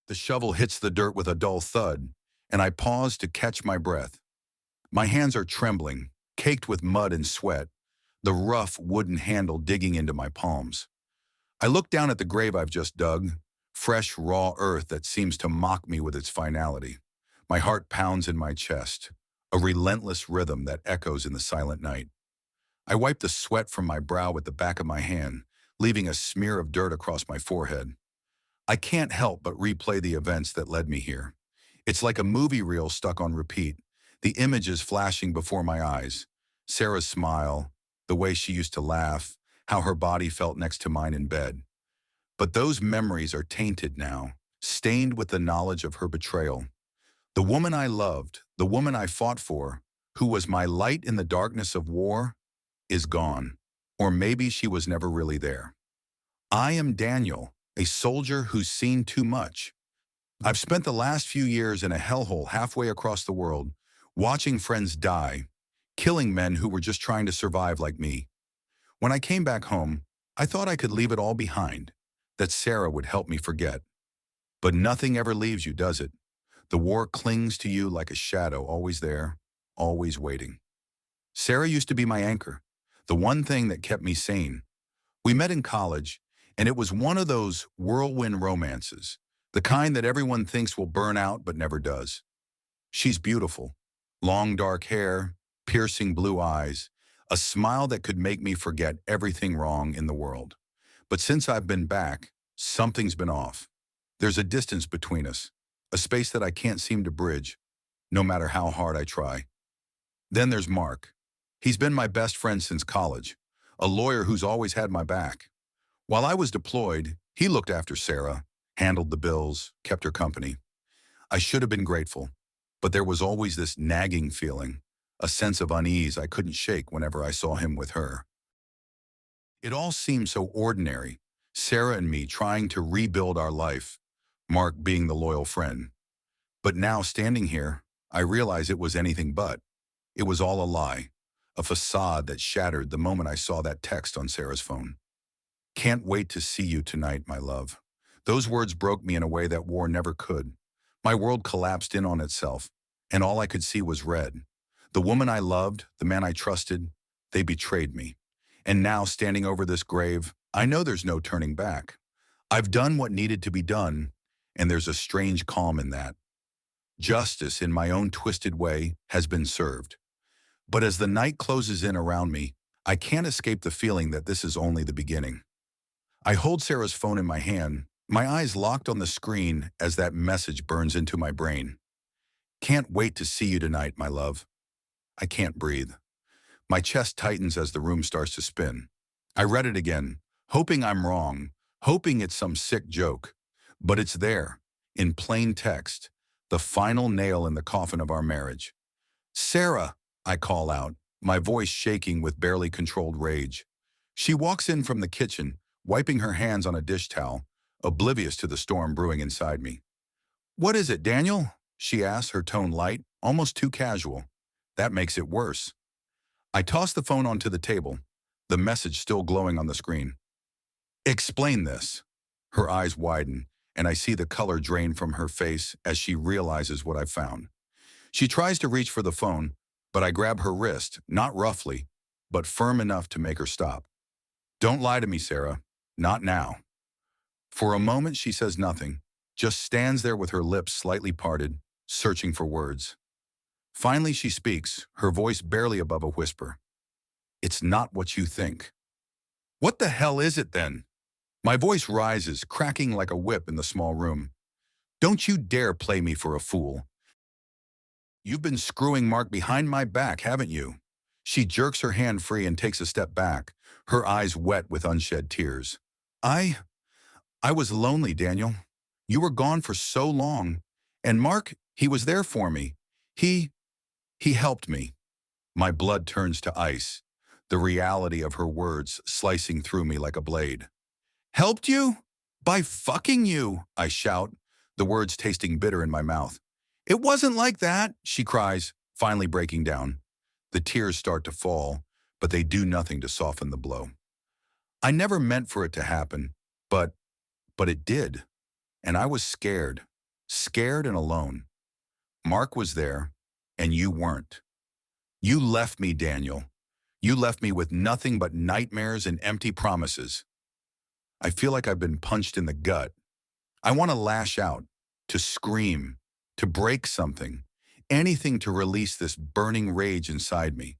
The shovel hits the dirt with a dull thud, and I pause to catch my breath. My hands are trembling, caked with mud and sweat, the rough wooden handle digging into my palms. I look down at the grave I've just dug, fresh, raw earth that seems to mock me with its finality. My heart pounds in my chest, a relentless rhythm that echoes in the silent night. I wipe the sweat from my brow with the back of my hand, leaving a smear of dirt across my forehead. I can't help but replay the events that led me here. It's like a movie reel stuck on repeat, the images flashing before my eyes. Sarah's smile, the way she used to laugh, how her body felt next to mine in bed. But those memories are tainted now, stained with the knowledge of her betrayal. The woman I loved, the woman I fought for, who was my light in the darkness of war, is gone. Or maybe she was never really there. I am Daniel, a soldier who's seen too much. I've spent the last few years in a hellhole halfway across the world, watching friends die, killing men who were just trying to survive like me. When I came back home, I thought I could leave it all behind, that Sarah would help me forget. But nothing ever leaves you, does it? The war clings to you like a shadow, always there, always waiting. Sarah used to be my anchor, the one thing that kept me sane. We met in college, and it was one of those whirlwind romances, the kind that everyone thinks will burn out but never does. She's beautiful, long dark hair, piercing blue eyes, a smile that could make me forget everything wrong in the world. But since I've been back, something's been off. There's a distance between us, a space that I can't seem to bridge, no matter how hard I try. Then there's Mark. He's been my best friend since college, a lawyer who's always had my back. While I was deployed, he looked after Sarah, handled the bills, kept her company. I should have been grateful, but there was always this nagging feeling, a sense of unease I couldn't shake whenever I saw him with her. It all seemed so ordinary, Sarah and me trying to rebuild our life, Mark being the loyal friend. But now, standing here, I realize it was anything but. It was all a lie, a facade that shattered the moment I saw that text on Sarah's phone. "Can't wait to see you tonight, my love." Those words broke me in a way that war never could. My world collapsed in on itself, and all I could see was red. The woman I loved, the man I trusted, they betrayed me. And now, standing over this grave, I know there's no turning back. I've done what needed to be done, and there's a strange calm in that. Justice, in my own twisted way, has been served. But as the night closes in around me, I can't escape the feeling that this is only the beginning. I hold Sarah's phone in my hand, my eyes locked on the screen as that message burns into my brain. "Can't wait to see you tonight, my love." I can't breathe. My chest tightens as the room starts to spin. I read it again, hoping I'm wrong, hoping it's some sick joke. But it's there, in plain text, the final nail in the coffin of our marriage. "Sarah," I call out, my voice shaking with barely controlled rage. She walks in from the kitchen, wiping her hands on a dish towel, oblivious to the storm brewing inside me. "What is it, Daniel?" she asks, her tone light, almost too casual. That makes it worse. I toss the phone onto the table, the message still glowing on the screen. "Explain this." Her eyes widen, and I see the color drain from her face as she realizes what I've found. She tries to reach for the phone, but I grab her wrist, not roughly, but firm enough to make her stop. "Don't lie to me, Sarah. Not now." For a moment, she says nothing, just stands there with her lips slightly parted, searching for words. Finally, she speaks, her voice barely above a whisper. "It's not what you think." "What the hell is it then?" My voice rises, cracking like a whip in the small room. "Don't you dare play me for a fool. You've been screwing Mark behind my back, haven't you?" She jerks her hand free and takes a step back, her eyes wet with unshed tears. I was lonely, Daniel. You were gone for so long. And Mark, he was there for me. He helped me." My blood turns to ice, the reality of her words slicing through me like a blade. "Helped you? By fucking you," I shout, the words tasting bitter in my mouth. "It wasn't like that," she cries, finally breaking down. The tears start to fall, but they do nothing to soften the blow. "I never meant for it to happen, but it did. And I was scared. scared and alone. Mark was there, and you weren't. You left me, Daniel. You left me with nothing but nightmares and empty promises. I feel like I've been punched in the gut. I want to lash out, to scream, to break something, anything to release this burning rage inside me.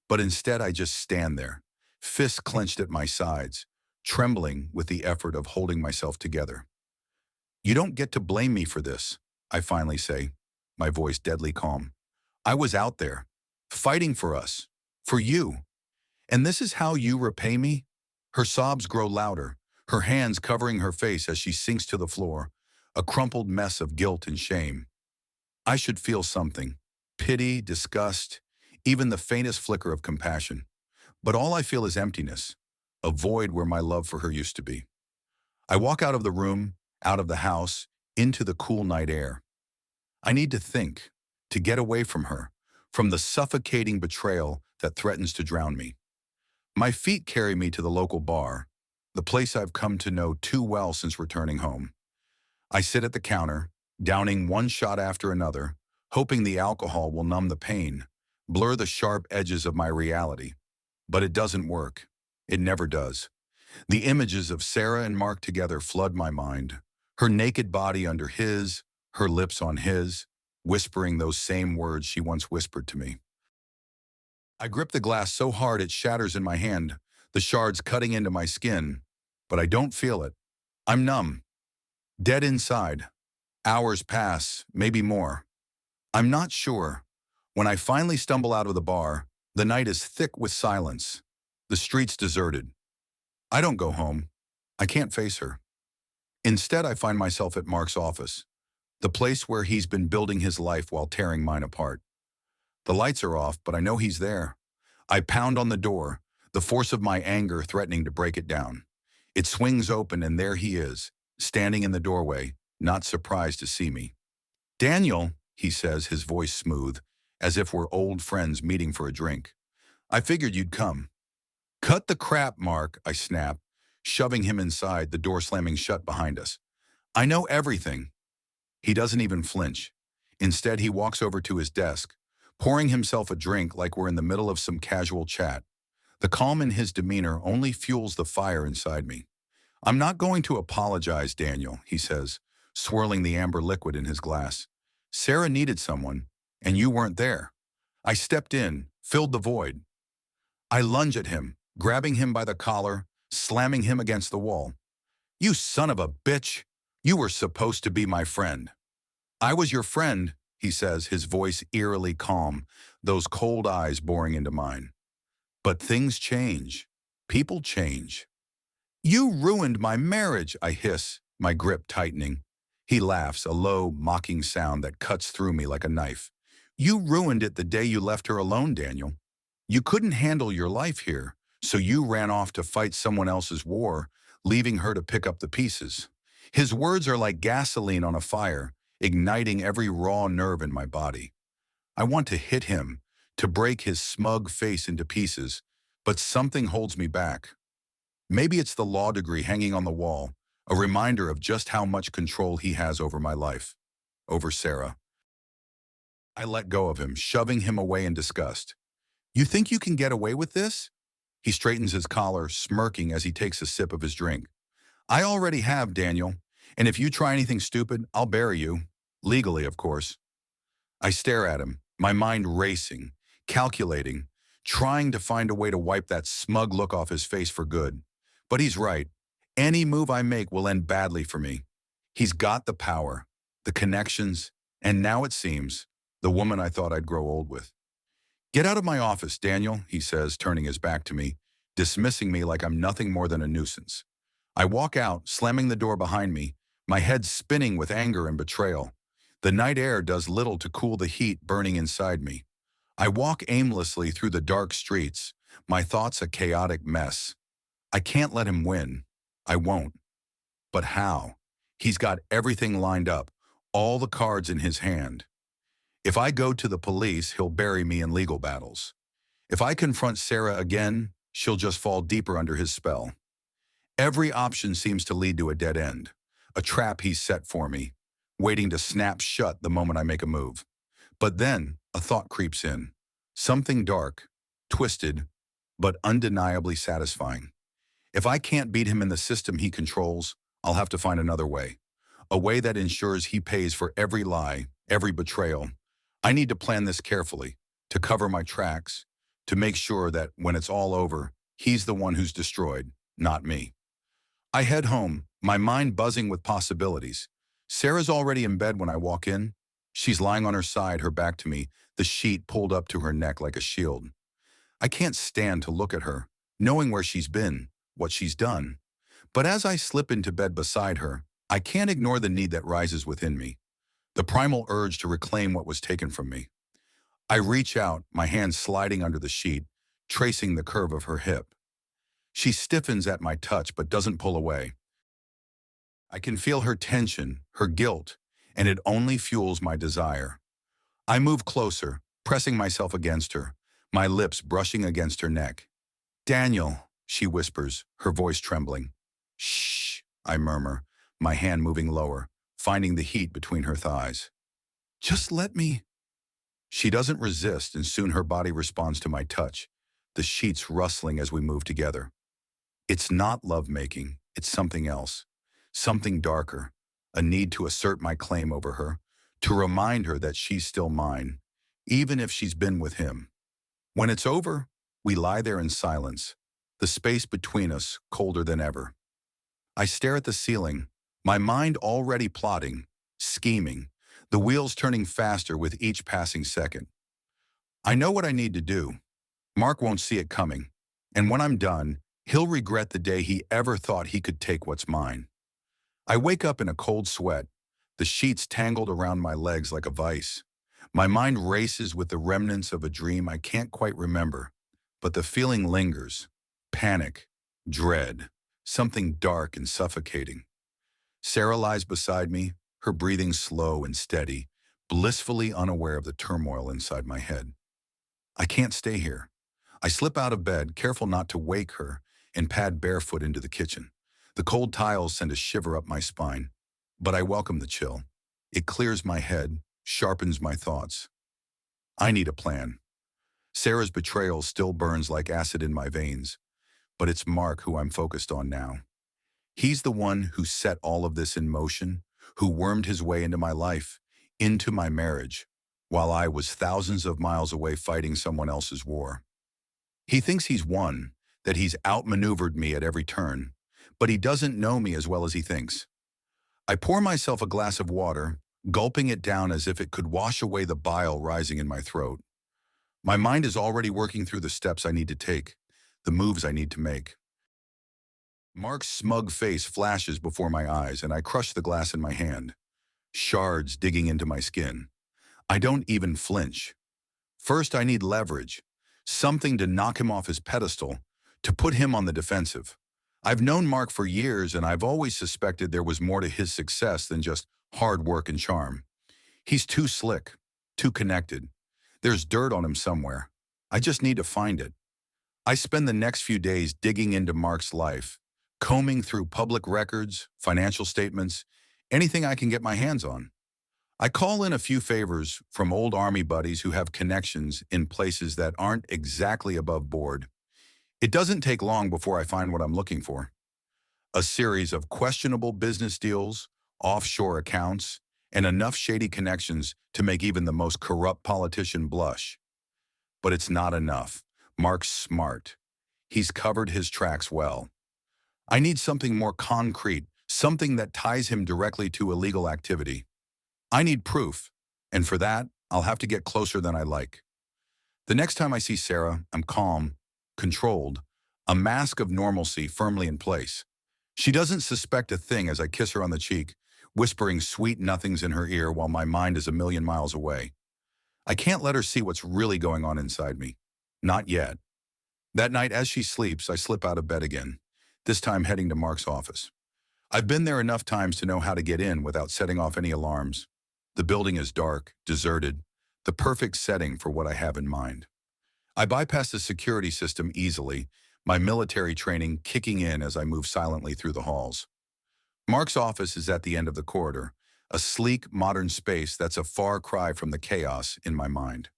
But instead I just stand there, fists clenched at my sides, trembling with the effort of holding myself together. You don't get to blame me for this, I finally say, my voice deadly calm. I was out there, fighting for us, for you. And this is how you repay me? Her sobs grow louder, her hands covering her face as she sinks to the floor, a crumpled mess of guilt and shame. I should feel something, pity, disgust, even the faintest flicker of compassion. But all I feel is emptiness, a void where my love for her used to be. I walk out of the room, out of the house, into the cool night air. I need to think, to get away from her, from the suffocating betrayal that threatens to drown me. My feet carry me to the local bar, the place I've come to know too well since returning home. I sit at the counter, downing one shot after another, hoping the alcohol will numb the pain, blur the sharp edges of my reality. But it doesn't work. It never does. The images of Sarah and Mark together flood my mind, her naked body under his, her lips on his, whispering those same words she once whispered to me. I grip the glass so hard it shatters in my hand, the shards cutting into my skin, but I don't feel it. I'm numb, dead inside. Hours pass, maybe more. I'm not sure. When I finally stumble out of the bar, the night is thick with silence. The streets deserted. I don't go home. I can't face her. Instead, I find myself at Mark's office, the place where he's been building his life while tearing mine apart. The lights are off, but I know he's there. I pound on the door, the force of my anger threatening to break it down. It swings open, and there he is, standing in the doorway, not surprised to see me. "Daniel," he says, his voice smooth, as if we're old friends meeting for a drink. "I figured you'd come." "Cut the crap, Mark," I snap, shoving him inside, the door slamming shut behind us. "I know everything." He doesn't even flinch. Instead, he walks over to his desk, pouring himself a drink like we're in the middle of some casual chat. The calm in his demeanor only fuels the fire inside me. "I'm not going to apologize, Daniel," he says, swirling the amber liquid in his glass. "Sarah needed someone, and you weren't there. I stepped in, filled the void." I lunge at him, grabbing him by the collar, slamming him against the wall. "You son of a bitch! You were supposed to be my friend." "I was your friend," he says, his voice eerily calm, those cold eyes boring into mine. "But things change. People change." "You ruined my marriage," I hiss, my grip tightening. He laughs, a low, mocking sound that cuts through me like a knife. "You ruined it the day you left her alone, Daniel. You couldn't handle your life here, so you ran off to fight someone else's war, leaving her to pick up the pieces." His words are like gasoline on a fire, igniting every raw nerve in my body. I want to hit him, to break his smug face into pieces, but something holds me back. Maybe it's the law degree hanging on the wall, a reminder of just how much control he has over my life, over Sarah. I let go of him, shoving him away in disgust. "You think you can get away with this?" He straightens his collar, smirking as he takes a sip of his drink. "I already have, Daniel, and if you try anything stupid, I'll bury you. Legally, of course." I stare at him, my mind racing, calculating, trying to find a way to wipe that smug look off his face for good. But he's right. Any move I make will end badly for me. He's got the power, the connections, and now it seems, the woman I thought I'd grow old with. "Get out of my office, Daniel," he says, turning his back to me, dismissing me like I'm nothing more than a nuisance. I walk out, slamming the door behind me, my head spinning with anger and betrayal. The night air does little to cool the heat burning inside me. I walk aimlessly through the dark streets, my thoughts a chaotic mess. I can't let him win. I won't. But how? He's got everything lined up, all the cards in his hand. If I go to the police, he'll bury me in legal battles. If I confront Sarah again, she'll just fall deeper under his spell. Every option seems to lead to a dead end, a trap he's set for me. waiting to snap shut the moment I make a move. But then a thought creeps in. Something dark, twisted, but undeniably satisfying. If I can't beat him in the system he controls, I'll have to find another way. A way that ensures he pays for every lie, every betrayal. I need to plan this carefully, to cover my tracks, to make sure that when it's all over, he's the one who's destroyed, not me. I head home, my mind buzzing with possibilities. Sarah's already in bed when I walk in. She's lying on her side, her back to me, the sheet pulled up to her neck like a shield. I can't stand to look at her, knowing where she's been, what she's done. But as I slip into bed beside her, I can't ignore the need that rises within me, the primal urge to reclaim what was taken from me. I reach out, my hand sliding under the sheet, tracing the curve of her hip. She stiffens at my touch but doesn't pull away. I can feel her tension, her guilt, and it only fuels my desire. I move closer, pressing myself against her, my lips brushing against her neck. "Daniel," she whispers, her voice trembling. "Shh," I murmur, my hand moving lower, finding the heat between her thighs. "Just let me." She doesn't resist, and soon her body responds to my touch, the sheets rustling as we move together. It's not lovemaking, it's something else, something darker, a need to assert my claim over her, to remind her that she's still mine, even if she's been with him. When it's over, we lie there in silence, the space between us colder than ever. I stare at the ceiling, my mind already plotting, scheming, the wheels turning faster with each passing second. I know what I need to do. Mark won't see it coming, and when I'm done, he'll regret the day he ever thought he could take what's mine. I wake up in a cold sweat, the sheets tangled around my legs like a vice. My mind races with the remnants of a dream I can't quite remember, but the feeling lingers. Panic, dread, something dark and suffocating. Sarah lies beside me, her breathing slow and steady, blissfully unaware of the turmoil inside my head. I can't stay here. I slip out of bed, careful not to wake her, and pad barefoot into the kitchen. The cold tiles send a shiver up my spine, but I welcome the chill. It clears my head, sharpens my thoughts. I need a plan. Sarah's betrayal still burns like acid in my veins, but it's Mark who I'm focused on now. He's the one who set all of this in motion, who wormed his way into my life, into my marriage, while I was thousands of miles away fighting someone else's war. He thinks he's won, that he's outmaneuvered me at every turn, but he doesn't know me as well as he thinks. I pour myself a glass of water, gulping it down as if it could wash away the bile rising in my throat. My mind is already working through the steps I need to take, the moves I need to make. Mark's smug face flashes before my eyes, and I crush the glass in my hand, shards digging into my skin. I don't even flinch. First, I need leverage, something to knock him off his pedestal, to put him on the defensive. I've known Mark for years, and I've always suspected there was more to his success than just hard work and charm. He's too slick, too connected. There's dirt on him somewhere. I just need to find it. I spend the next few days digging into Mark's life, combing through public records, financial statements, anything I can get my hands on. I call in a few favors from old Army buddies who have connections in places that aren't exactly above board. It doesn't take long before I find what I'm looking for. A series of questionable business deals, offshore accounts, and enough shady connections to make even the most corrupt politician blush. But it's not enough. Mark's smart. He's covered his tracks well. I need something more concrete, something that ties him directly to illegal activity. I need proof, and for that, I'll have to get closer than I like. The next time I see Sarah, I'm calm, controlled, a mask of normalcy firmly in place. She doesn't suspect a thing as I kiss her on the cheek, whispering sweet nothings in her ear while my mind is a million miles away. I can't let her see what's really going on inside me. Not yet. That night, as she sleeps, I slip out of bed again, this time heading to Mark's office. I've been there enough times to know how to get in without setting off any alarms. The building is dark, deserted, the perfect setting for what I have in mind. I bypass the security system easily, my military training kicking in as I move silently through the halls. Mark's office is at the end of the corridor, a sleek, modern space that's a far cry from the chaos in my mind.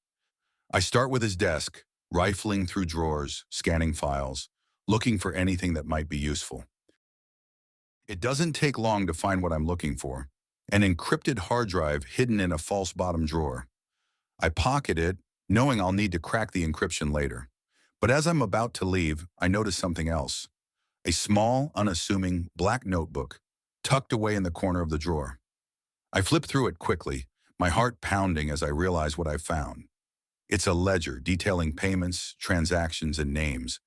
I start with his desk, rifling through drawers, scanning files, looking for anything that might be useful. It doesn't take long to find what I'm looking for, an encrypted hard drive hidden in a false bottom drawer. I pocket it, knowing I'll need to crack the encryption later. But as I'm about to leave, I notice something else. A small, unassuming, black notebook, tucked away in the corner of the drawer. I flip through it quickly, my heart pounding as I realize what I found. It's a ledger detailing payments, transactions, and names.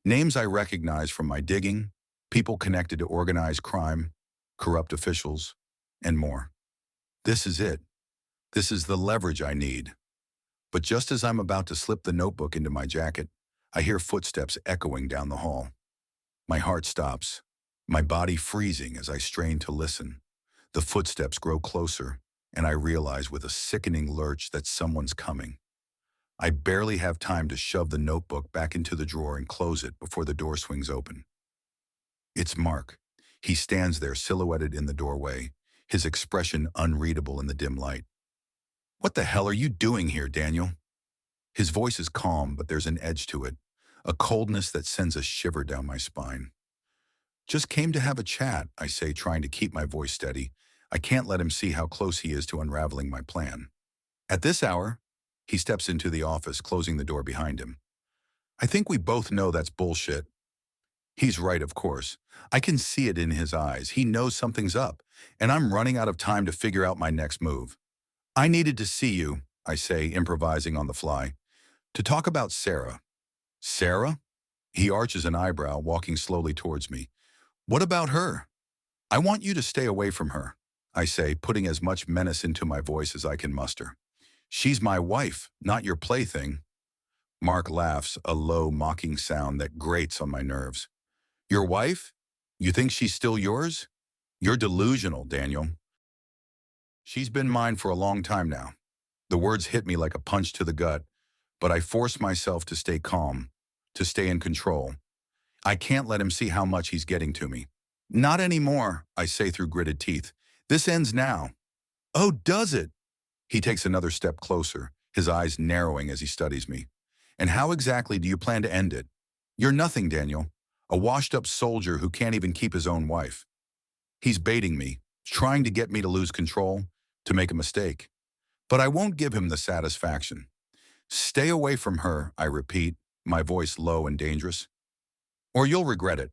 Names I recognize from my digging, people connected to organized crime, corrupt officials, and more. This is it. This is the leverage I need. But just as I'm about to slip the notebook into my jacket, I hear footsteps echoing down the hall. My heart stops, my body freezing as I strain to listen. The footsteps grow closer, and I realize with a sickening lurch that someone's coming. I barely have time to shove the notebook back into the drawer and close it before the door swings open. It's Mark. He stands there silhouetted in the doorway, his expression unreadable in the dim light. "What the hell are you doing here, Daniel?" His voice is calm, but there's an edge to it, a coldness that sends a shiver down my spine. "Just came to have a chat," I say, trying to keep my voice steady. I can't let him see how close he is to unraveling my plan. At this hour, he steps into the office, closing the door behind him. I think we both know that's bullshit. He's right, of course. I can see it in his eyes. He knows something's up, and I'm running out of time to figure out my next move. "I needed to see you," I say, improvising on the fly, "to talk about Sarah." "Sarah?" He arches an eyebrow, walking slowly towards me. "What about her?" "I want you to stay away from her," I say, putting as much menace into my voice as I can muster. "She's my wife, not your plaything." Mark laughs, a low, mocking sound that grates on my nerves. "Your wife? You think she's still yours? You're delusional, Daniel. She's been mine for a long time now." The words hit me like a punch to the gut, but I force myself to stay calm, to stay in control. I can't let him see how much he's getting to me. "Not anymore," I say through gritted teeth. "This ends now." "Oh, does it?" He takes another step closer, his eyes narrowing as he studies me. "And how exactly do you plan to end it? You're nothing, Daniel. A washed-up soldier who can't even keep his own wife." He's baiting me, trying to get me to lose control, to make a mistake. But I won't give him the satisfaction. "Stay away from her," I repeat, my voice low and dangerous. "Or you'll regret it."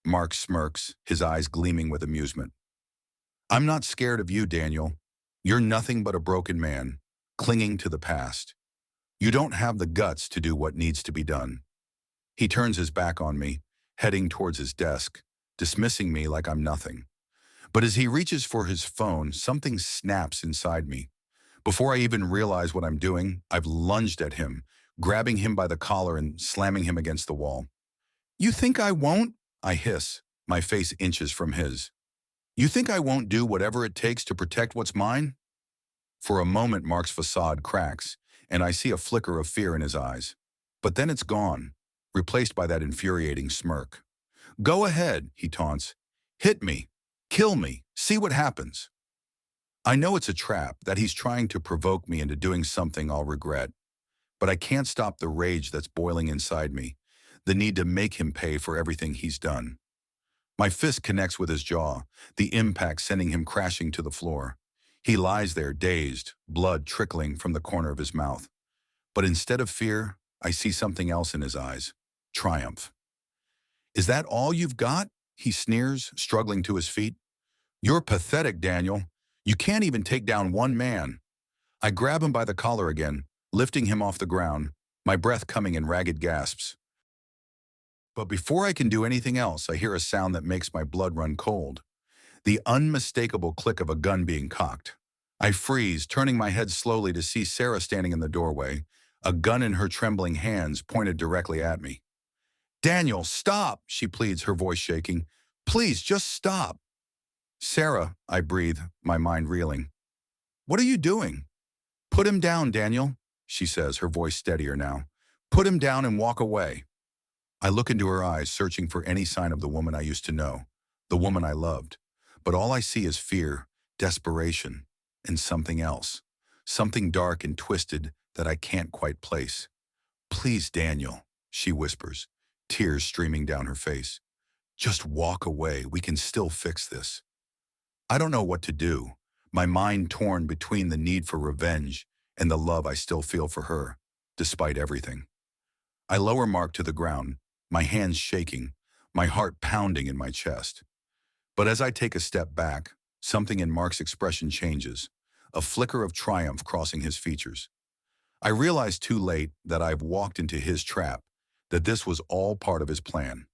Mark smirks, his eyes gleaming with amusement. "I'm not scared of you, Daniel. You're nothing but a broken man, clinging to the past. You don't have the guts to do what needs to be done." He turns his back on me, heading towards his desk, dismissing me like I'm nothing. But as he reaches for his phone, something snaps inside me. Before I even realize what I'm doing, I've lunged at him, grabbing him by the collar and slamming him against the wall. "You think I won't?" I hiss, my face inches from his. "You think I won't do whatever it takes to protect what's mine?" For a moment, Mark's facade cracks, and I see a flicker of fear in his eyes. But then it's gone, replaced by that infuriating smirk. "Go ahead," he taunts. "Hit me. Kill me. See what happens." I know it's a trap, that he's trying to provoke me into doing something I'll regret. But I can't stop the rage that's boiling inside me, the need to make him pay for everything he's done. My fist connects with his jaw, the impact sending him crashing to the floor. He lies there, dazed, blood trickling from the corner of his mouth. But instead of fear, I see something else in his eyes. Triumph. "Is that all you've got?" he sneers, struggling to his feet. "You're pathetic, Daniel. You can't even take down one man." I grab him by the collar again, lifting him off the ground, my breath coming in ragged gasps. But before I can do anything else, I hear a sound that makes my blood run cold. The unmistakable click of a gun being cocked. I freeze, turning my head slowly to see Sarah standing in the doorway, a gun in her trembling hands pointed directly at me. "Daniel, stop," she pleads, her voice shaking. "Please, just stop." "Sarah," I breathe, my mind reeling. "What are you doing?" "Put him down, Daniel," she says, her voice steadier now. "Put him down and walk away." I look into her eyes, searching for any sign of the woman I used to know, the woman I loved. But all I see is fear, desperation, and something else. Something dark and twisted that I can't quite place. Please, Daniel, she whispers, tears streaming down her face. Just walk away. We can still fix this. I don't know what to do, my mind torn between the need for revenge and the love I still feel for her, despite everything. I lower Mark to the ground, my hands shaking, my heart pounding in my chest. But as I take a step back, something in Mark's expression changes, a flicker of triumph crossing his features. I realize too late that I've walked into his trap, that this was all part of his plan.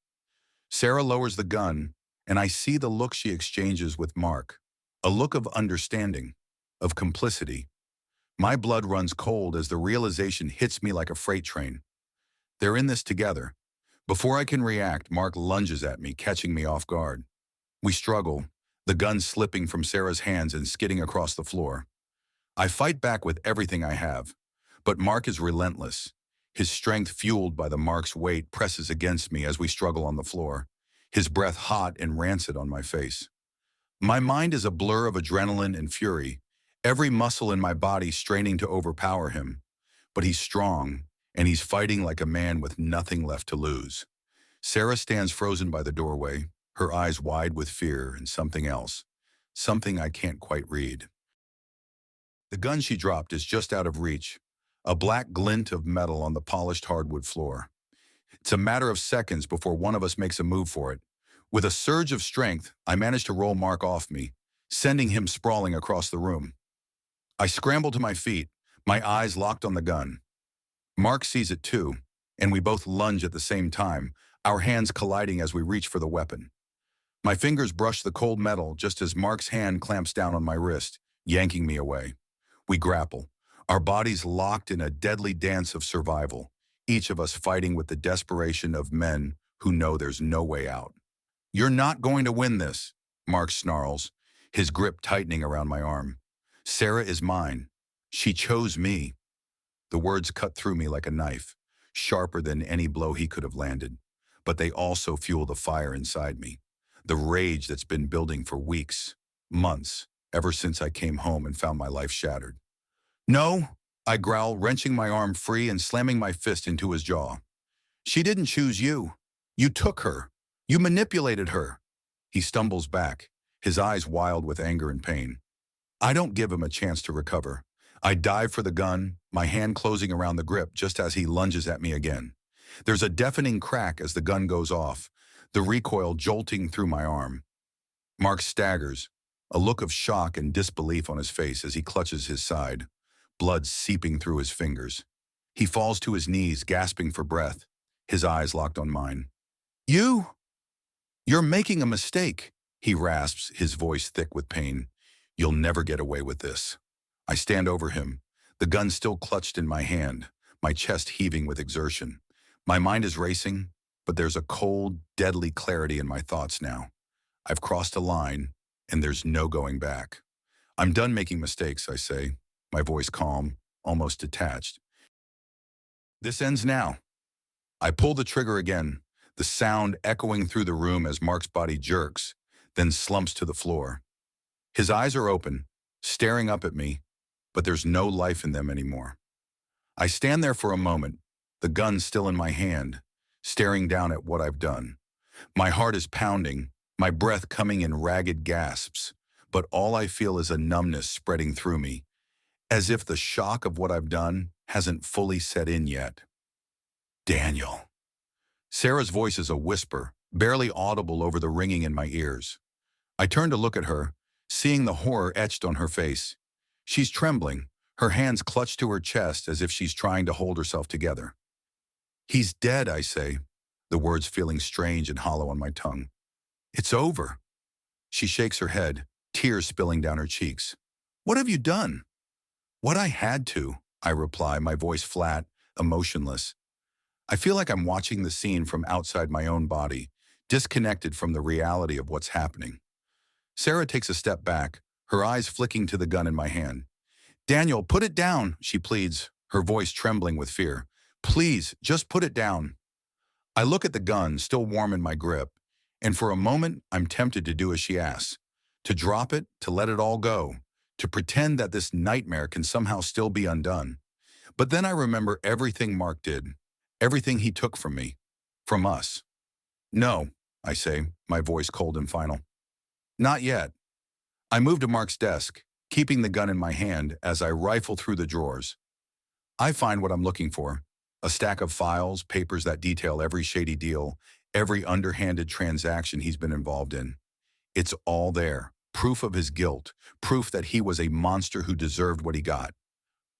Sarah lowers the gun, and I see the look she exchanges with Mark, a look of understanding, of complicity. My blood runs cold as the realization hits me like a freight train. They're in this together. Before I can react, Mark lunges at me, catching me off guard. We struggle, the gun slipping from Sarah's hands and skidding across the floor. I fight back with everything I have, but Mark is relentless. His strength, fueled by the Mark's weight, presses against me as we struggle on the floor, his breath hot and rancid on my face. My mind is a blur of adrenaline and fury, every muscle in my body straining to overpower him. But he's strong, and he's fighting like a man with nothing left to lose. Sarah stands frozen by the doorway, her eyes wide with fear and something else, something I can't quite read. The gun she dropped is just out of reach, a black glint of metal on the polished hardwood floor. It's a matter of seconds before one of us makes a move for it. With a surge of strength, I manage to roll Mark off me, sending him sprawling across the room. I scramble to my feet, my eyes locked on the gun. Mark sees it too, and we both lunge at the same time, our hands colliding as we reach for the weapon. My fingers brush the cold metal just as Mark's hand clamps down on my wrist, yanking me away. We grapple, our bodies locked in a deadly dance of survival, each of us fighting with the desperation of men who know there's no way out. You're not going to win this, Mark snarls, his grip tightening around my arm. Sarah is mine. She chose me. The words cut through me like a knife, sharper than any blow he could have landed. But they also fuel the fire inside me, the rage that's been building for weeks, months, ever since I came home and found my life shattered. No, I growl, wrenching my arm free and slamming my fist into his jaw. She didn't choose you. You took her. You manipulated her. He stumbles back, his eyes wild with anger and pain. I don't give him a chance to recover. I dive for the gun, my hand closing around the grip just as he lunges at me again. There's a deafening crack as the gun goes off, the recoil jolting through my arm. Mark staggers, a look of shock and disbelief on his face as he clutches his side, blood seeping through his fingers. He falls to his knees, gasping for breath, his eyes locked on mine. You're making a mistake, he rasps, his voice thick with pain. You'll never get away with this. I stand over him, the gun still clutched in my hand, my chest heaving with exertion. My mind is racing, but there's a cold, deadly clarity in my thoughts now. I've crossed a line, and there's no going back. I'm done making mistakes, I say, my voice calm, almost detached. This ends now. I pull the trigger again, the sound echoing through the room as Mark's body jerks, then slumps to the floor. His eyes are open, staring up at me, but there's no life in them anymore. I stand there for a moment, the gun still in my hand, staring down at what I've done. My heart is pounding, my breath coming in ragged gasps, but all I feel is a numbness spreading through me, as if the shock of what I've done hasn't fully set in yet. Daniel. Sarah's voice is a whisper, barely audible over the ringing in my ears. I turn to look at her, seeing the horror etched on her face. She's trembling, her hands clutched to her chest as if she's trying to hold herself together. He's dead, I say, the words feeling strange and hollow on my tongue. It's over. She shakes her head, tears spilling down her cheeks. What have you done? What I had to, I reply, my voice flat, emotionless. I feel like I'm watching the scene from outside my own body, disconnected from the reality of what's happening. Sarah takes a step back, her eyes flicking to the gun in my hand. Daniel, put it down, she pleads, her voice trembling with fear. Please, just put it down. I look at the gun, still warm in my grip, and for a moment, I'm tempted to do as she asks, To drop it, to let it all go, to pretend that this nightmare can somehow still be undone. But then I remember everything Mark did, everything he took from me, from us. No, I say, my voice cold and final. Not yet. I move to Mark's desk, keeping the gun in my hand as I rifle through the drawers. I find what I'm looking for, a stack of files, papers that detail every shady deal, every underhanded transaction he's been involved in. It's all there, proof of his guilt, proof that he was a monster who deserved what he got.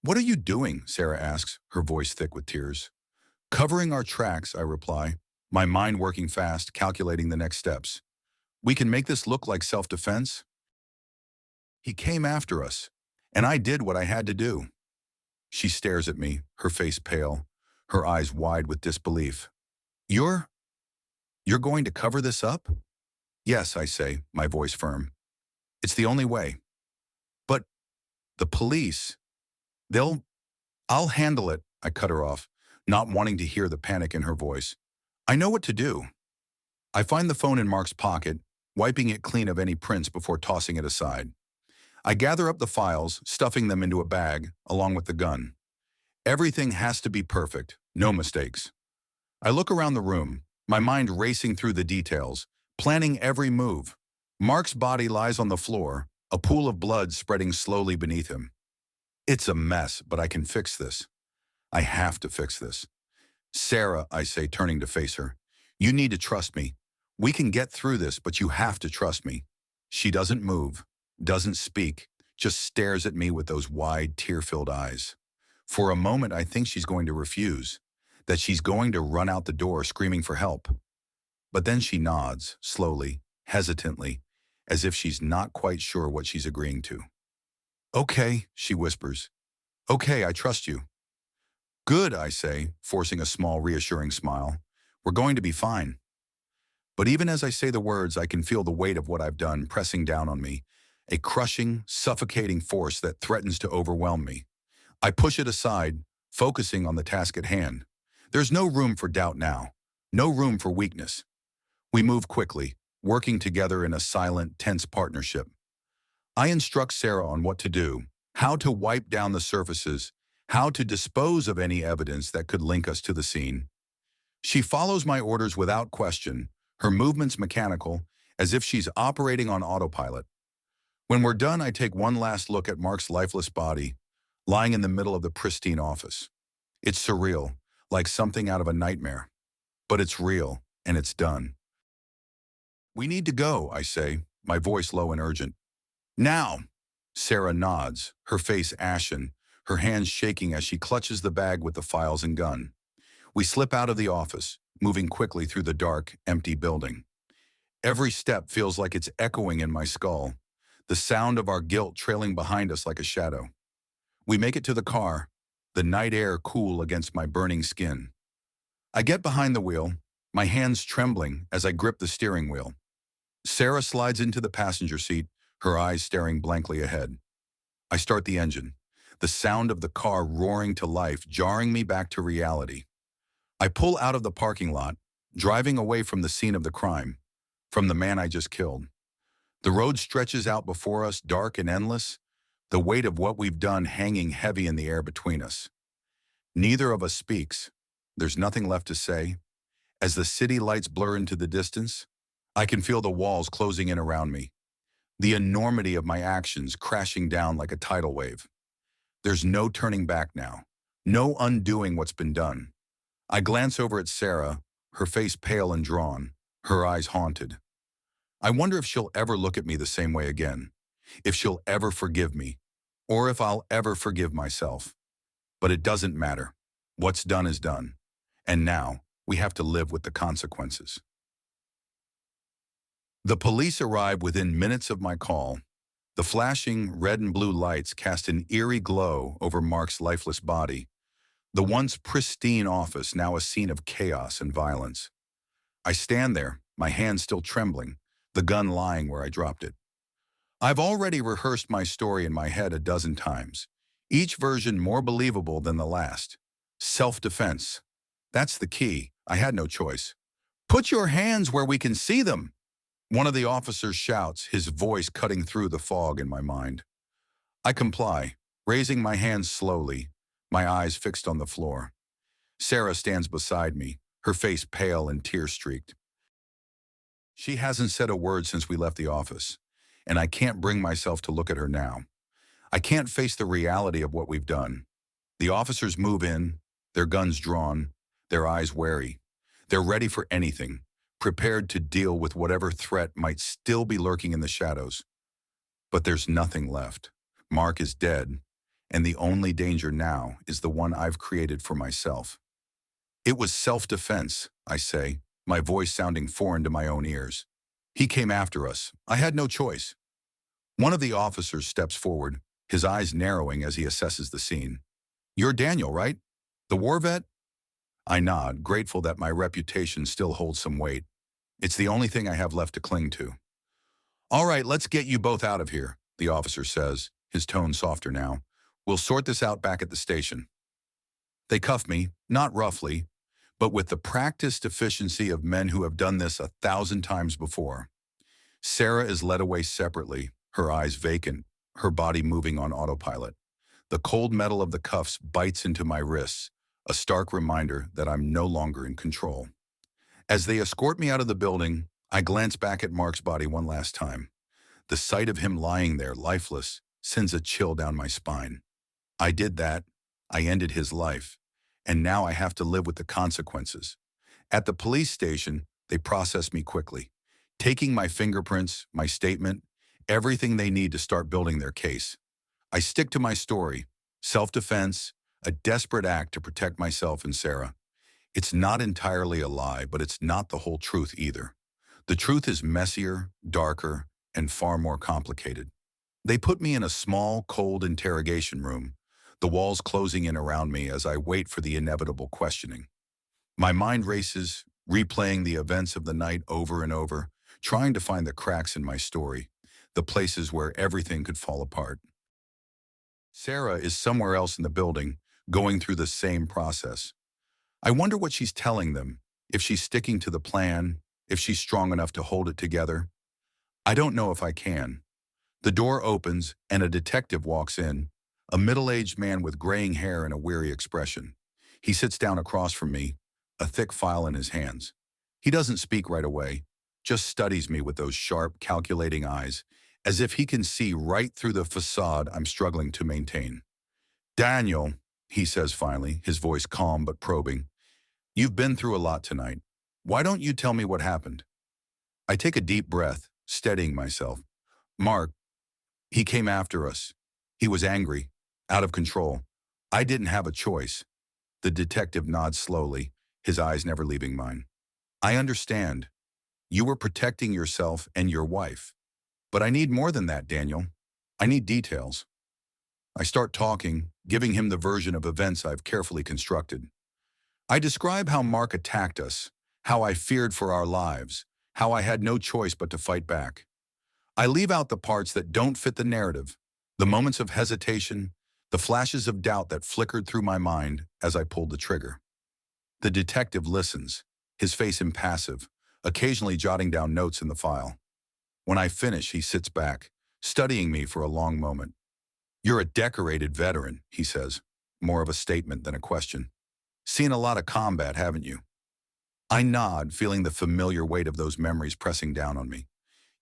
What are you doing? Sarah asks, her voice thick with tears. Covering our tracks, I reply, my mind working fast, calculating the next steps. We can make this look like self-defense. He came after us, and I did what I had to do. She stares at me, her face pale, her eyes wide with disbelief. You're going to cover this up? Yes, I say, my voice firm. It's the only way. But the police, I'll handle it, I cut her off, not wanting to hear the panic in her voice. I know what to do. I find the phone in Mark's pocket, wiping it clean of any prints before tossing it aside. I gather up the files, stuffing them into a bag, along with the gun. Everything has to be perfect, no mistakes. I look around the room, my mind racing through the details, planning every move. Mark's body lies on the floor, a pool of blood spreading slowly beneath him. It's a mess, but I can fix this. I have to fix this. Sarah, I say, turning to face her, you need to trust me. We can get through this, but you have to trust me. She doesn't move, doesn't speak, just stares at me with those wide, tear-filled eyes. For a moment, I think she's going to refuse, that she's going to run out the door screaming for help. But then she nods, slowly, hesitantly, as if she's not quite sure what she's agreeing to. Okay, she whispers. Okay, I trust you. Good, I say, forcing a small, reassuring smile. We're going to be fine. But even as I say the words, I can feel the weight of what I've done pressing down on me, a crushing, suffocating force that threatens to overwhelm me. I push it aside, focusing on the task at hand. There's no room for doubt now, no room for weakness. We move quickly, working together in a silent, tense partnership. I instruct Sarah on what to do, how to wipe down the surfaces, how to dispose of any evidence that could link us to the scene. She follows my orders without question, her movements mechanical, as if she's operating on autopilot. When we're done, I take one last look at Mark's lifeless body, lying in the middle of the pristine office. It's surreal, like something out of a nightmare. But it's real, and it's done. We need to go, I say, my voice low and urgent. Now! Sarah nods, her face ashen, her hands shaking as she clutches the bag with the files and gun. We slip out of the office, moving quickly through the dark, empty building. Every step feels like it's echoing in my skull, the sound of our guilt trailing behind us like a shadow. We make it to the car, the night air cool against my burning skin. I get behind the wheel, my hands trembling as I grip the steering wheel. Sarah slides into the passenger seat, her eyes staring blankly ahead. I start the engine, the sound of the car roaring to life, jarring me back to reality. I pull out of the parking lot, driving away from the scene of the crime, from the man I just killed. The road stretches out before us, dark and endless, the weight of what we've done hanging heavy in the air between us. Neither of us speaks. There's nothing left to say. As the city lights blur into the distance, I can feel the walls closing in around me, the enormity of my actions crashing down like a tidal wave. There's no turning back now, no undoing what's been done. I glance over at Sarah, her face pale and drawn, her eyes haunted. I wonder if she'll ever look at me the same way again, if she'll ever forgive me, or if I'll ever forgive myself. But it doesn't matter. What's done is done. And now, we have to live with the consequences. The police arrive within minutes of my call. The flashing red and blue lights cast an eerie glow over Mark's lifeless body, the once pristine office now a scene of chaos and violence. I stand there, my hands still trembling, the gun lying where I dropped it. I've already rehearsed my story in my head a dozen times, each version more believable than the last. Self-defense. That's the key. I had no choice. Put your hands where we can see them, One of the officers shouts, his voice cutting through the fog in my mind. I comply, raising my hands slowly, my eyes fixed on the floor. Sarah stands beside me, her face pale and tear-streaked. She hasn't said a word since we left the office, and I can't bring myself to look at her now. I can't face the reality of what we've done. The officers move in, their guns drawn, their eyes wary. They're ready for anything, prepared to deal with whatever threat might still be lurking in the shadows. But there's nothing left. Mark is dead, and the only danger now is the one I've created for myself. It was self-defense, I say, my voice sounding foreign to my own ears. He came after us. I had no choice. One of the officers steps forward, his eyes narrowing as he assesses the scene. You're Daniel, right? The war vet? I nod, grateful that my reputation still holds some weight. It's the only thing I have left to cling to. All right, let's get you both out of here, the officer says, his tone softer now. We'll sort this out back at the station. They cuff me, not roughly, but with the practiced efficiency of men who have done this 1,000 times before. Sarah is led away separately, her eyes vacant, her body moving on autopilot. The cold metal of the cuffs bites into my wrists, a stark reminder that I'm no longer in control. As they escort me out of the building, I glance back at Mark's body one last time. The sight of him lying there, lifeless, sends a chill down my spine. I did that. I ended his life. And now I have to live with the consequences. At the police station, they process me quickly, taking my fingerprints, my statement, everything they need to start building their case. I stick to my story, self-defense, a desperate act to protect myself and Sarah. It's not entirely a lie, but it's not the whole truth either. The truth is messier, darker, and far more complicated. They put me in a small, cold interrogation room, the walls closing in around me as I wait for the inevitable questioning. My mind races, replaying the events of the night over and over, trying to find the cracks in my story, the places where everything could fall apart. Sarah is somewhere else in the building, going through the same process. I wonder what she's telling them, if she's sticking to the plan, if she's strong enough to hold it together. I don't know if I can. The door opens and a detective walks in, a middle-aged man with graying hair and a weary expression. He sits down across from me, a thick file in his hands. He doesn't speak right away, just studies me with those sharp, calculating eyes, as if he can see right through the facade I'm struggling to maintain. Daniel, he says finally, his voice calm but probing, you've been through a lot tonight. Why don't you tell me what happened? I take a deep breath, steadying myself. Mark, he came after us. He was angry, out of control. I didn't have a choice. The detective nods slowly, his eyes never leaving mine. I understand. You were protecting yourself and your wife. But I need more than that, Daniel. I need details. I start talking, giving him the version of events I've carefully constructed. I describe how Mark attacked us, how I feared for our lives, how I had no choice but to fight back. I leave out the parts that don't fit the narrative, the moments of hesitation, the flashes of doubt that flickered through my mind as I pulled the trigger. The detective listens, his face impassive, occasionally jotting down notes in the file. When I finish, he sits back, studying me for a long moment. You're a decorated veteran, he says, more of a statement than a question. Seen a lot of combat, haven't you? I nod, feeling the familiar weight of those memories pressing down on me.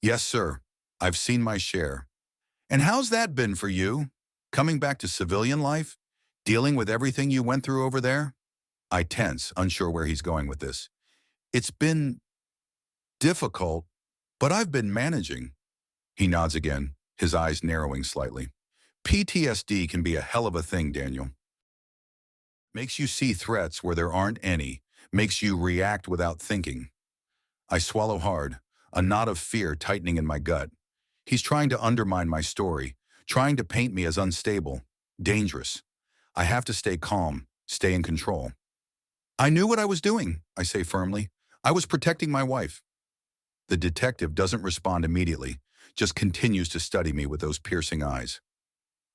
Yes, sir. I've seen my share. And how's that been for you? Coming back to civilian life? Dealing with everything you went through over there? I tense, unsure where he's going with this. It's been difficult, but I've been managing. He nods again, his eyes narrowing slightly. PTSD can be a hell of a thing, Daniel. Makes you see threats where there aren't any, makes you react without thinking. I swallow hard, a knot of fear tightening in my gut. He's trying to undermine my story, trying to paint me as unstable, dangerous. I have to stay calm, stay in control. I knew what I was doing, I say firmly. I was protecting my wife. The detective doesn't respond immediately, just continues to study me with those piercing eyes.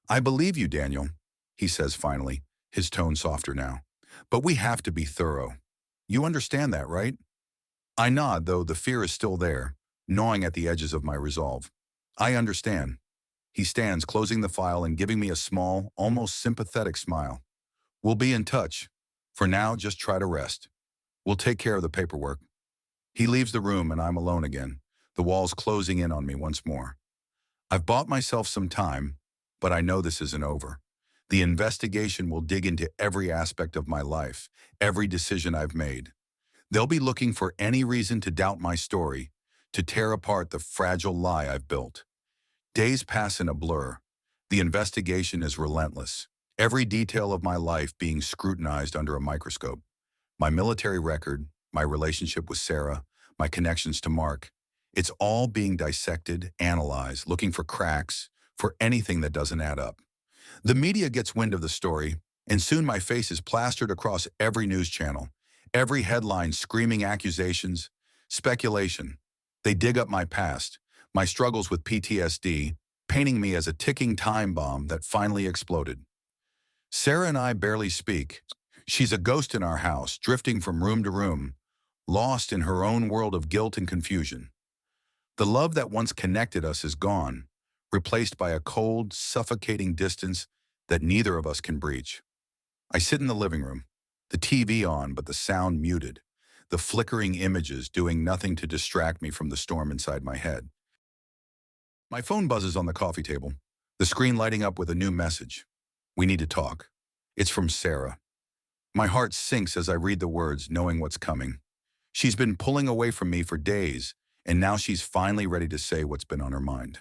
I believe you, Daniel, he says finally, his tone softer now. But we have to be thorough. You understand that, right? I nod, though the fear is still there, gnawing at the edges of my resolve. I understand. He stands, closing the file and giving me a small, almost sympathetic smile. We'll be in touch. For now, just try to rest. We'll take care of the paperwork. He leaves the room and I'm alone again, the walls closing in on me once more. I've bought myself some time, but I know this isn't over. The investigation will dig into every aspect of my life, every decision I've made. They'll be looking for any reason to doubt my story, to tear apart the fragile lie I've built. Days pass in a blur. The investigation is relentless. Every detail of my life being scrutinized under a microscope. My military record, my relationship with Sarah, my connections to Mark. It's all being dissected, analyzed, looking for cracks, for anything that doesn't add up. The media gets wind of the story, and soon my face is plastered across every news channel. Every headline screaming accusations, speculation. They dig up my past, my struggles with PTSD, painting me as a ticking time bomb that finally exploded. Sarah and I barely speak. She's a ghost in our house, drifting from room to room, lost in her own world of guilt and confusion. The love that once connected us is gone, replaced by a cold, suffocating distance that neither of us can breach. I sit in the living room, the TV on but the sound muted, the flickering images doing nothing to distract me from the storm inside my head. My phone buzzes on the coffee table, the screen lighting up with a new message. We need to talk. It's from Sarah. My heart sinks as I read the words, knowing what's coming. She's been pulling away from me for days, and now she's finally ready to say what's been on her mind.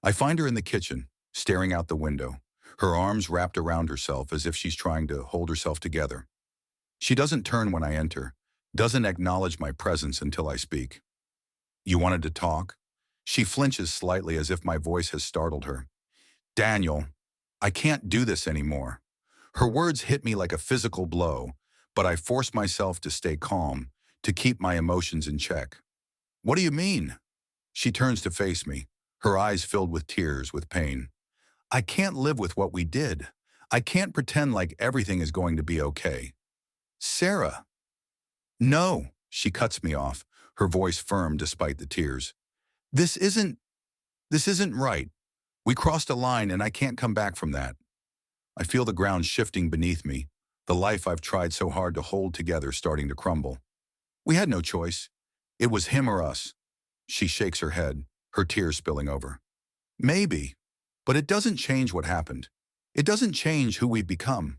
I find her in the kitchen, staring out the window, her arms wrapped around herself as if she's trying to hold herself together. She doesn't turn when I enter, doesn't acknowledge my presence until I speak. You wanted to talk? She flinches slightly as if my voice has startled her. Daniel, I can't do this anymore. Her words hit me like a physical blow, but I force myself to stay calm, to keep my emotions in check. What do you mean? She turns to face me, her eyes filled with tears, with pain. I can't live with what we did. I can't pretend like everything is going to be okay. Sarah. No, she cuts me off, her voice firm despite the tears. This isn't right. We crossed a line and I can't come back from that. I feel the ground shifting beneath me, the life I've tried so hard to hold together starting to crumble. We had no choice. It was him or us. She shakes her head, her tears spilling over. Maybe, but it doesn't change what happened. It doesn't change who we've become.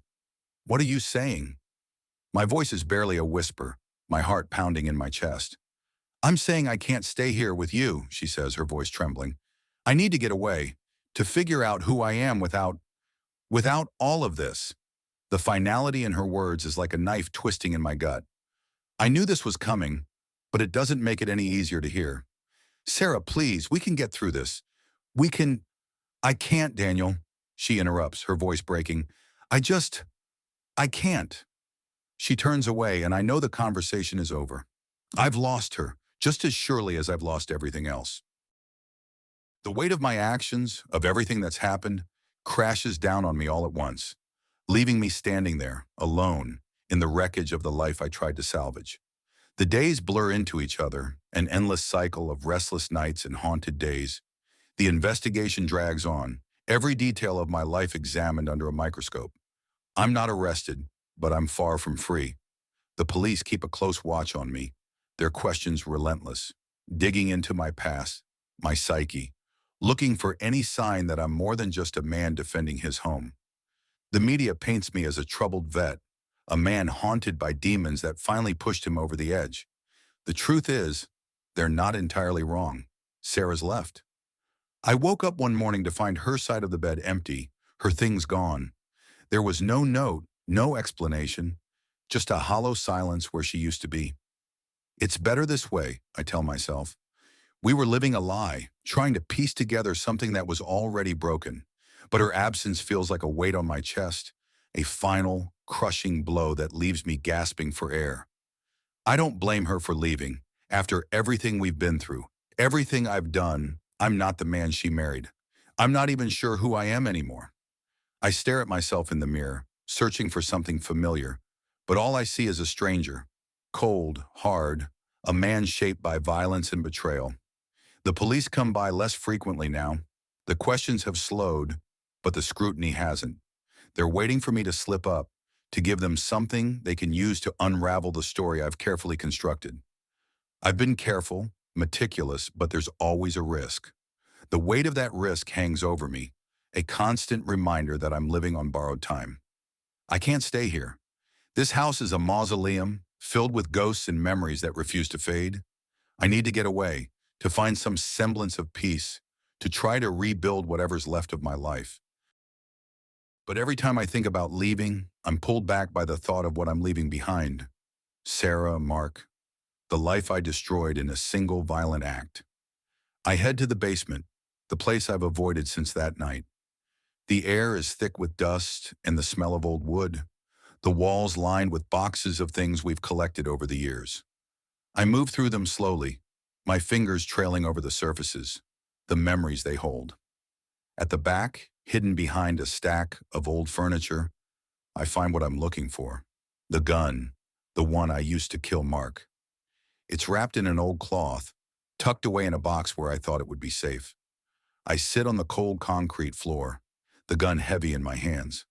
What are you saying? My voice is barely a whisper, my heart pounding in my chest. I'm saying I can't stay here with you, she says, her voice trembling. I need to get away, to figure out who I am without all of this. The finality in her words is like a knife twisting in my gut. I knew this was coming, but it doesn't make it any easier to hear. Sarah, please, we can get through this. I can't, Daniel, she interrupts, her voice breaking. I can't. She turns away and I know the conversation is over. I've lost her, just as surely as I've lost everything else. The weight of my actions, of everything that's happened, crashes down on me all at once, leaving me standing there, alone, in the wreckage of the life I tried to salvage. The days blur into each other, an endless cycle of restless nights and haunted days. The investigation drags on, every detail of my life examined under a microscope. I'm not arrested, but I'm far from free. The police keep a close watch on me, their questions relentless, digging into my past, my psyche, looking for any sign that I'm more than just a man defending his home. The media paints me as a troubled vet, a man haunted by demons that finally pushed him over the edge. The truth is, they're not entirely wrong. Sarah's left. I woke up one morning to find her side of the bed empty, her things gone. There was no note, no explanation, just a hollow silence where she used to be. It's better this way, I tell myself. We were living a lie, trying to piece together something that was already broken. But her absence feels like a weight on my chest, a final, crushing blow that leaves me gasping for air. I don't blame her for leaving. After everything we've been through, everything I've done, I'm not the man she married. I'm not even sure who I am anymore. I stare at myself in the mirror, searching for something familiar, but all I see is a stranger, cold, hard, a man shaped by violence and betrayal. The police come by less frequently now. The questions have slowed, but the scrutiny hasn't. They're waiting for me to slip up, to give them something they can use to unravel the story I've carefully constructed. I've been careful, meticulous, but there's always a risk. The weight of that risk hangs over me, a constant reminder that I'm living on borrowed time. I can't stay here. This house is a mausoleum, filled with ghosts and memories that refuse to fade. I need to get away, to find some semblance of peace, to try to rebuild whatever's left of my life. But every time I think about leaving, I'm pulled back by the thought of what I'm leaving behind. Sarah, Mark, the life I destroyed in a single violent act. I head to the basement, the place I've avoided since that night. The air is thick with dust and the smell of old wood, the walls lined with boxes of things we've collected over the years. I move through them slowly, my fingers trailing over the surfaces, the memories they hold. At the back, hidden behind a stack of old furniture, I find what I'm looking for. The gun, the one I used to kill Mark. It's wrapped in an old cloth, tucked away in a box where I thought it would be safe. I sit on the cold concrete floor, the gun heavy in my hands.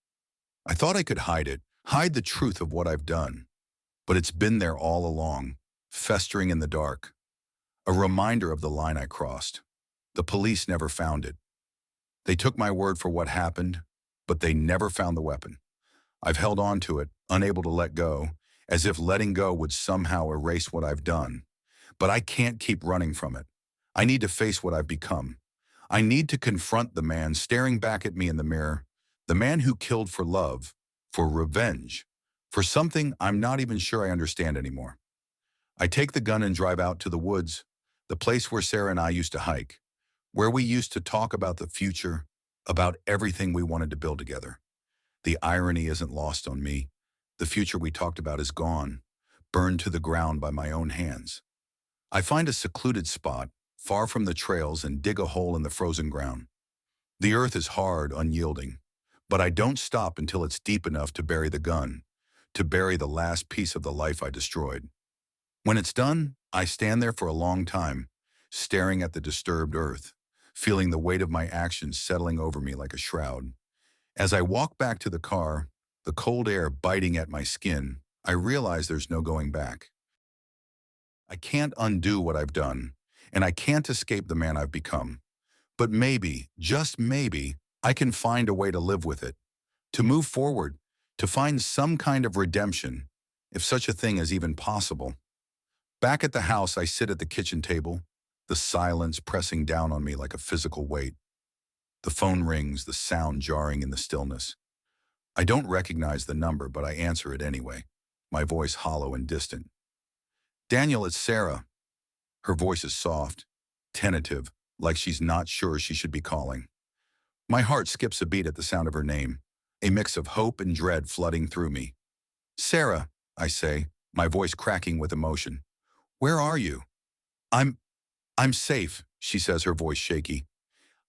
I thought I could hide it, hide the truth of what I've done. But it's been there all along, festering in the dark. A reminder of the line I crossed. The police never found it. They took my word for what happened, but they never found the weapon. I've held on to it, unable to let go, as if letting go would somehow erase what I've done. But I can't keep running from it. I need to face what I've become. I need to confront the man staring back at me in the mirror, the man who killed for love, for revenge, for something I'm not even sure I understand anymore. I take the gun and drive out to the woods, the place where Sarah and I used to hike, where we used to talk about the future, about everything we wanted to build together. The irony isn't lost on me. The future we talked about is gone, burned to the ground by my own hands. I find a secluded spot, far from the trails, and dig a hole in the frozen ground. The earth is hard, unyielding, but I don't stop until it's deep enough to bury the gun, to bury the last piece of the life I destroyed. When it's done, I stand there for a long time, staring at the disturbed earth, feeling the weight of my actions settling over me like a shroud. As I walk back to the car, the cold air biting at my skin, I realize there's no going back. I can't undo what I've done, and I can't escape the man I've become. But maybe, just maybe, I can find a way to live with it, to move forward, to find some kind of redemption, if such a thing is even possible. Back at the house, I sit at the kitchen table, the silence pressing down on me like a physical weight. The phone rings, the sound jarring in the stillness. I don't recognize the number, but I answer it anyway, my voice hollow and distant. "Daniel, it's Sarah." Her voice is soft, tentative, like she's not sure she should be calling. My heart skips a beat at the sound of her name, a mix of hope and dread flooding through me. "Sarah," I say, my voice cracking with emotion. "Where are you?" I'm safe," she says, her voice shaky.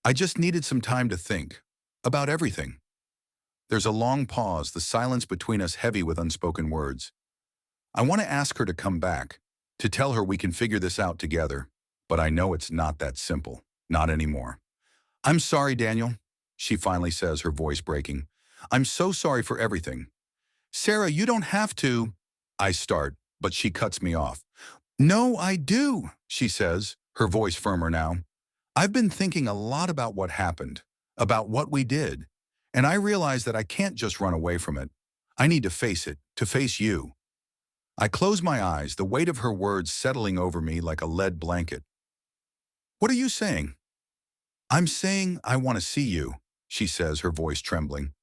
"I just needed some time to think. About everything." There's a long pause, the silence between us heavy with unspoken words. I want to ask her to come back, to tell her we can figure this out together, but I know it's not that simple, not anymore. "I'm sorry, Daniel," she finally says, her voice breaking. "I'm so sorry for everything." "Sarah, you don't have to," I start, but she cuts me off. "No, I do," she says, her voice firmer now. "I've been thinking a lot about what happened, about what we did, and I realize that I can't just run away from it. I need to face it, to face you." I close my eyes, the weight of her words settling over me like a lead blanket. "What are you saying?" "I'm saying I want to see you," she says, her voice trembling.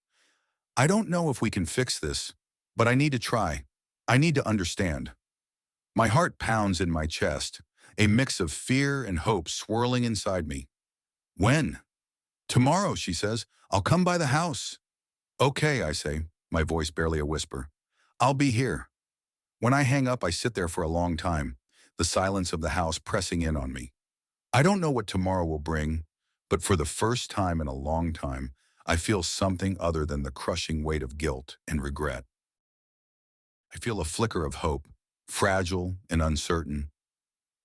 "I don't know if we can fix this, but I need to try. I need to understand." My heart pounds in my chest, a mix of fear and hope swirling inside me. "When?" "Tomorrow," she says. "I'll come by the house." "Okay," I say, my voice barely a whisper. "I'll be here." When I hang up, I sit there for a long time, the silence of the house pressing in on me. I don't know what tomorrow will bring, but for the first time in a long time, I feel something other than the crushing weight of guilt and regret. I feel a flicker of hope, fragile and uncertain,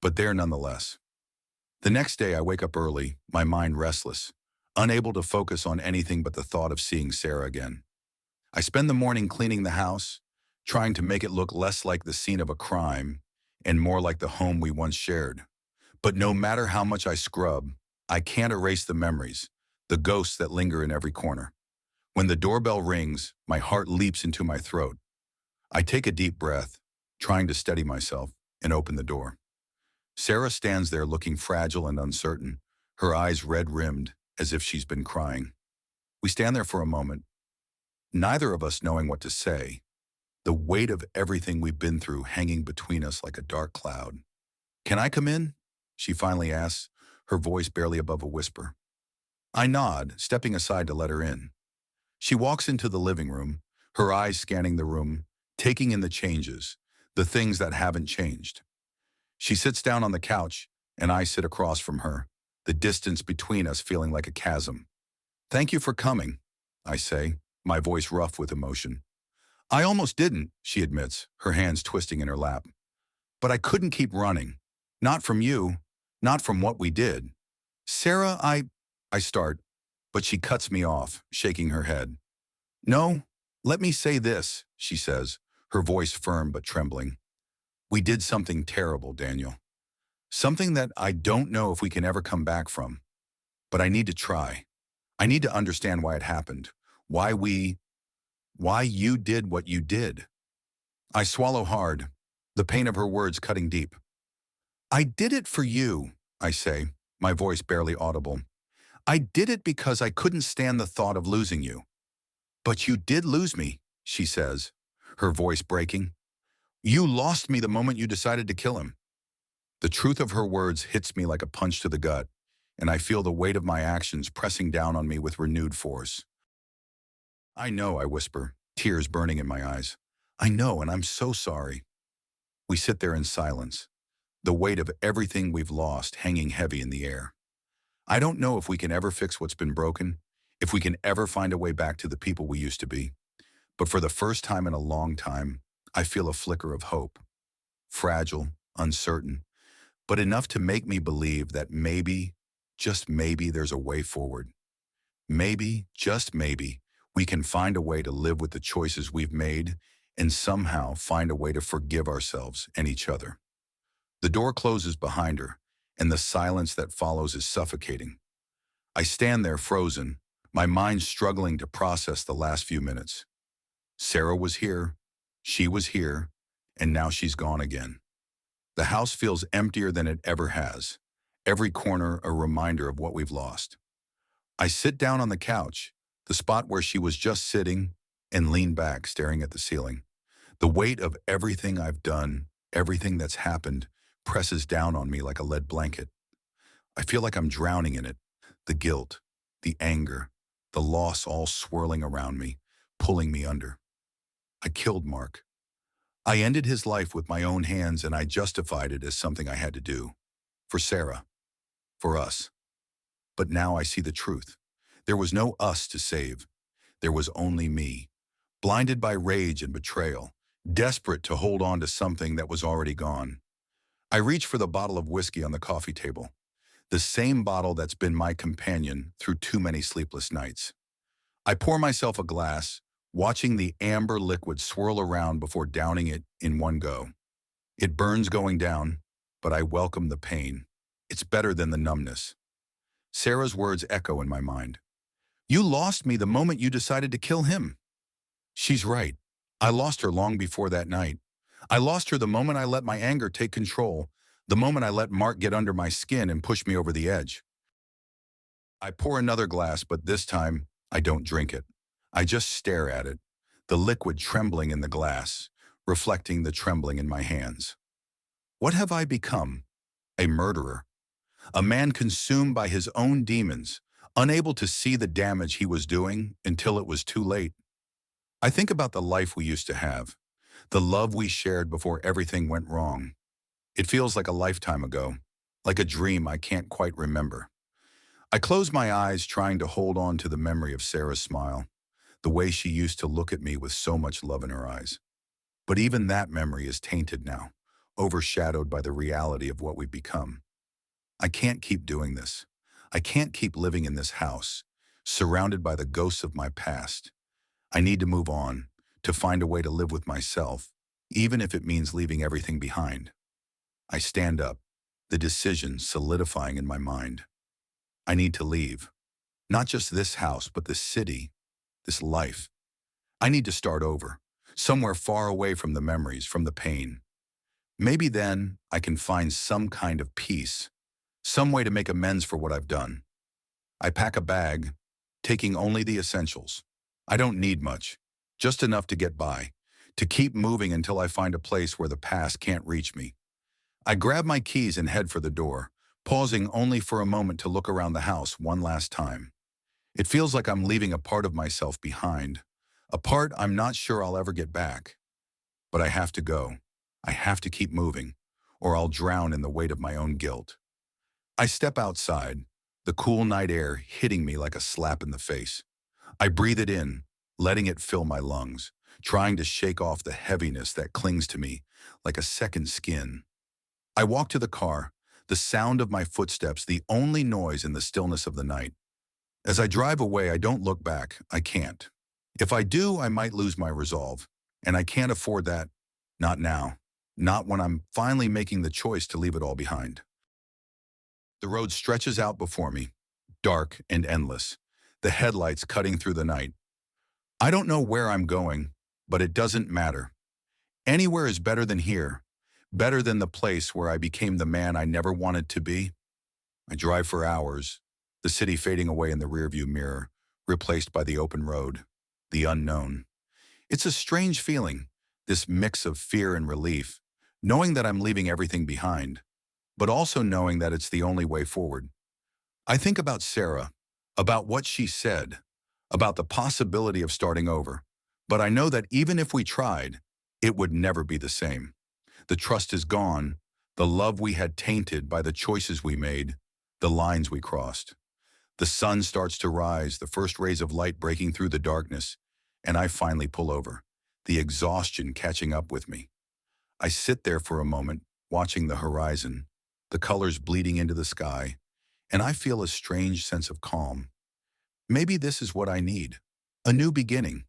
but there nonetheless. The next day, I wake up early, my mind restless, unable to focus on anything but the thought of seeing Sarah again. I spend the morning cleaning the house, trying to make it look less like the scene of a crime and more like the home we once shared. But no matter how much I scrub, I can't erase the memories, the ghosts that linger in every corner. When the doorbell rings, my heart leaps into my throat. I take a deep breath, trying to steady myself, and open the door. Sarah stands there looking fragile and uncertain, her eyes red-rimmed, as if she's been crying. We stand there for a moment, neither of us knowing what to say, the weight of everything we've been through hanging between us like a dark cloud. "Can I come in?" she finally asks, her voice barely above a whisper. I nod, stepping aside to let her in. She walks into the living room, her eyes scanning the room, taking in the changes, the things that haven't changed. She sits down on the couch, and I sit across from her, the distance between us feeling like a chasm. "Thank you for coming," I say, my voice rough with emotion. "I almost didn't," she admits, her hands twisting in her lap. "But I couldn't keep running. Not from you, not from what we did. Sarah, I start, but she cuts me off, shaking her head. "No, let me say this," she says, her voice firm but trembling. "We did something terrible, Daniel. Something that I don't know if we can ever come back from. But I need to try. I need to understand why it happened, why you did what you did." I swallow hard, the pain of her words cutting deep. "I did it for you," I say, my voice barely audible. "I did it because I couldn't stand the thought of losing you." "But you did lose me," she says, her voice breaking. "You lost me the moment you decided to kill him." The truth of her words hits me like a punch to the gut, and I feel the weight of my actions pressing down on me with renewed force. "I know," I whisper, tears burning in my eyes. "I know, and I'm so sorry." We sit there in silence, the weight of everything we've lost hanging heavy in the air. I don't know if we can ever fix what's been broken, if we can ever find a way back to the people we used to be. But for the first time in a long time, I feel a flicker of hope. Fragile, uncertain, but enough to make me believe that maybe, just maybe, there's a way forward. Maybe, just maybe, we can find a way to live with the choices we've made and somehow find a way to forgive ourselves and each other. The door closes behind her, and the silence that follows is suffocating. I stand there frozen, my mind struggling to process the last few minutes. Sarah was here, she was here, and now she's gone again. The house feels emptier than it ever has, every corner a reminder of what we've lost. I sit down on the couch, the spot where she was just sitting, and lean back, staring at the ceiling. The weight of everything I've done, everything that's happened, presses down on me like a lead blanket. I feel like I'm drowning in it, the guilt, the anger, the loss all swirling around me, pulling me under. I killed Mark. I ended his life with my own hands, and I justified it as something I had to do. For Sarah. For us. But now I see the truth. There was no us to save. There was only me, blinded by rage and betrayal, desperate to hold on to something that was already gone. I reach for the bottle of whiskey on the coffee table, the same bottle that's been my companion through too many sleepless nights. I pour myself a glass, watching the amber liquid swirl around before downing it in one go. It burns going down, but I welcome the pain. It's better than the numbness. Sarah's words echo in my mind. "You lost me the moment you decided to kill him." She's right. I lost her long before that night. I lost her the moment I let my anger take control, the moment I let Mark get under my skin and push me over the edge. I pour another glass, but this time, I don't drink it. I just stare at it, the liquid trembling in the glass, reflecting the trembling in my hands. What have I become? A murderer. A man consumed by his own demons, unable to see the damage he was doing until it was too late. I think about the life we used to have, the love we shared before everything went wrong. It feels like a lifetime ago, like a dream I can't quite remember. I close my eyes, trying to hold on to the memory of Sarah's smile, the way she used to look at me with so much love in her eyes. But even that memory is tainted now, overshadowed by the reality of what we've become. I can't keep doing this. I can't keep living in this house, surrounded by the ghosts of my past. I need to move on, to find a way to live with myself, even if it means leaving everything behind. I stand up, the decision solidifying in my mind. I need to leave. Not just this house, but this city, this life. I need to start over, somewhere far away from the memories, from the pain. Maybe then I can find some kind of peace, some way to make amends for what I've done. I pack a bag, taking only the essentials. I don't need much, just enough to get by, to keep moving until I find a place where the past can't reach me. I grab my keys and head for the door, pausing only for a moment to look around the house one last time. It feels like I'm leaving a part of myself behind, a part I'm not sure I'll ever get back. But I have to go. I have to keep moving, or I'll drown in the weight of my own guilt. I step outside, the cool night air hitting me like a slap in the face. I breathe it in, letting it fill my lungs, trying to shake off the heaviness that clings to me like a second skin. I walk to the car, the sound of my footsteps the only noise in the stillness of the night. As I drive away, I don't look back. I can't. If I do, I might lose my resolve, and I can't afford that. Not now. Not when I'm finally making the choice to leave it all behind. The road stretches out before me, dark and endless, the headlights cutting through the night. I don't know where I'm going, but it doesn't matter. Anywhere is better than here, better than the place where I became the man I never wanted to be. I drive for hours, the city fading away in the rearview mirror, replaced by the open road, the unknown. It's a strange feeling, this mix of fear and relief, knowing that I'm leaving everything behind, but also knowing that it's the only way forward. I think about Sarah, about what she said, about the possibility of starting over, but I know that even if we tried, it would never be the same. The trust is gone, the love we had tainted by the choices we made, the lines we crossed. The sun starts to rise, the first rays of light breaking through the darkness, and I finally pull over, the exhaustion catching up with me. I sit there for a moment, watching the horizon, the colors bleeding into the sky, and I feel a strange sense of calm. Maybe this is what I need. A new beginning,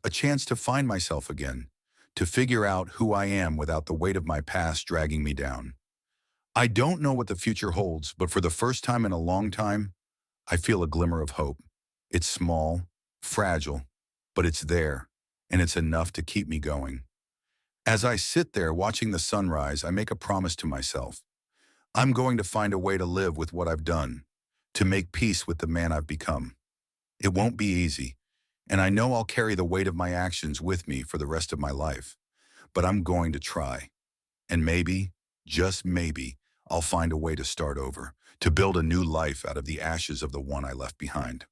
a chance to find myself again, to figure out who I am without the weight of my past dragging me down. I don't know what the future holds, but for the first time in a long time, I feel a glimmer of hope. It's small, fragile, but it's there, and it's enough to keep me going. As I sit there watching the sunrise, I make a promise to myself. I'm going to find a way to live with what I've done, to make peace with the man I've become. It won't be easy, and I know I'll carry the weight of my actions with me for the rest of my life, but I'm going to try. And maybe, just maybe, I'll find a way to start over, to build a new life out of the ashes of the one I left behind.